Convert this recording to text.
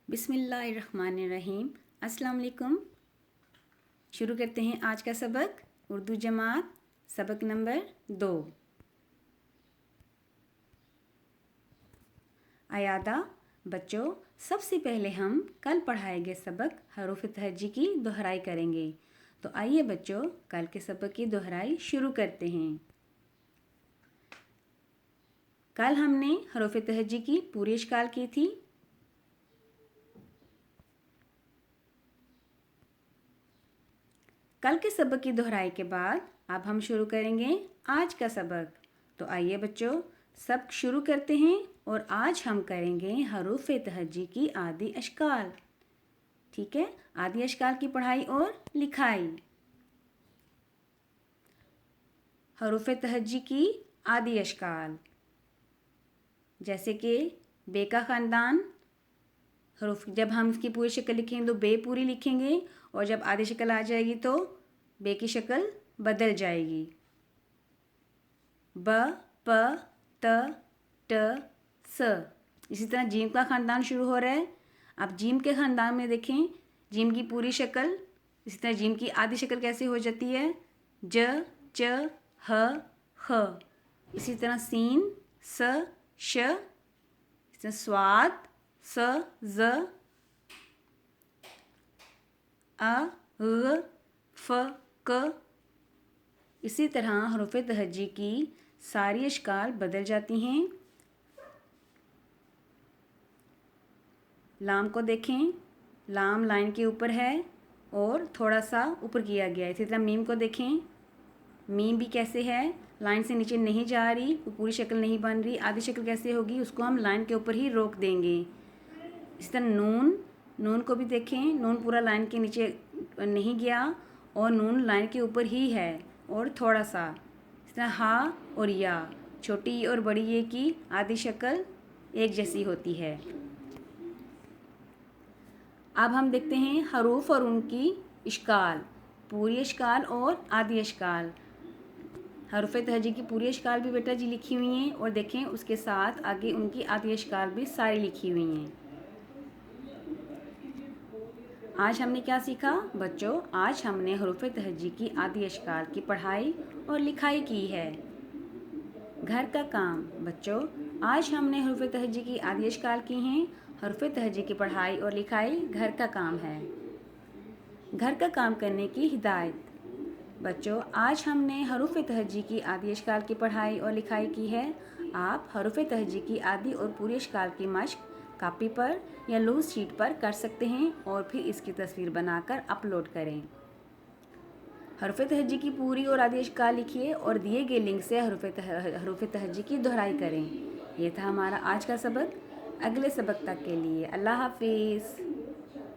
بسم اللہ الرحمن الرحیم۔ السلام علیکم۔ شروع کرتے ہیں آج کا سبق، اردو جماعت سبق نمبر 2۔ عیادہ بچوں، سب سے پہلے ہم کل پڑھائے گئے سبق حروف تہجی کی دہرائی کریں گے۔ تو آئیے بچوں، کل کے سبق کی دہرائی شروع کرتے ہیں۔ کل ہم نے حروف تہجی کی پوری اشکال کی تھی۔ کل کے سبق کی دہرائی کے بعد اب ہم شروع کریں گے آج کا سبق۔ تو آئیے بچوں، سبق شروع کرتے ہیں اور آج ہم کریں گے حروف تہجی کی عادی اشکال۔ ٹھیک ہے، عادی اشکال کی پڑھائی اور لکھائی۔ حروف تہجی کی عادی اشکال جیسے کہ بے کا خاندان، حروف جب ہم اس کی پوری شکل لکھیں گے تو بے پوری لکھیں گے، اور جب آدھی شکل آ جائے گی تو بے کی شکل بدل جائے گی۔ ب، پ، ت، ٹ، س۔ اسی طرح جیم کا خاندان شروع ہو رہا ہے۔ اب جیم کے خاندان میں دیکھیں، جیم کی پوری شکل، اسی طرح جیم کی آدھی شکل کیسے ہو جاتی ہے؟ ج، چ، ہ، خ۔ اسی طرح سین، س، ش، اسی طرح صاد، س، ز، ا، غ، ف، ق۔ اسی طرح حروف تہجی کی ساری اشکال بدل جاتی ہیں۔ لام کو دیکھیں، لام لائن کے اوپر ہے اور تھوڑا سا اوپر کیا گیا ہے۔ اسی طرح میم کو دیکھیں، میم بھی کیسے ہے، لائن سے نیچے نہیں جا رہی، وہ پوری شکل نہیں بن رہی، آدھی شکل کیسے ہوگی، اس کو ہم لائن کے اوپر ہی روک دیں گے۔ اسی طرح نون، نون کو بھی دیکھیں، نون پورا لائن کے نیچے نہیں گیا اور نون لائن کے اوپر ہی ہے اور تھوڑا سا۔ اس طرح ہا اور یا، چھوٹی ای اور بڑی ای کی آدھی شکل ایک جیسی ہوتی ہے۔ اب ہم دیکھتے ہیں حروف اور ان کی اشکال، پوری اشکال اور آدھی اشکال۔ حروف تہجی کی پوری اشکال بھی بیٹا جی لکھی ہوئی ہیں، اور دیکھیں اس کے ساتھ آگے ان کی آدھی اشکال بھی ساری لکھی ہوئی ہیں۔ آج ہم نے کیا سیکھا بچوں؟ آج ہم نے حروف تہجی کی آدھی اشکال کی پڑھائی اور لکھائی کی ہے۔ گھر کا کام بچوں، آج ہم نے حروف تہجی کی آدھی اشکال کی ہیں۔ حروف تہجی کی پڑھائی اور لکھائی گھر کا کام ہے۔ گھر کا کام کرنے کی ہدایت بچوں، آج ہم نے حروف تہجی کی آدھی اشکال کی پڑھائی اور لکھائی کی ہے۔ آپ حروف تہجی کی آدھی اور پوری اشکال کی مشق کاپی پر یا لوز شیٹ پر کر سکتے ہیں اور پھر اس کی تصویر بنا کر اپلوڈ کریں۔ حروف تہجی کی پوری اور آدھی اشکال لکھیے اور دیے گئے لنک سے حروف تہجی کی دہرائی کریں۔ یہ تھا ہمارا آج کا سبق۔ اگلے سبق تک کے لیے اللہ حافظ۔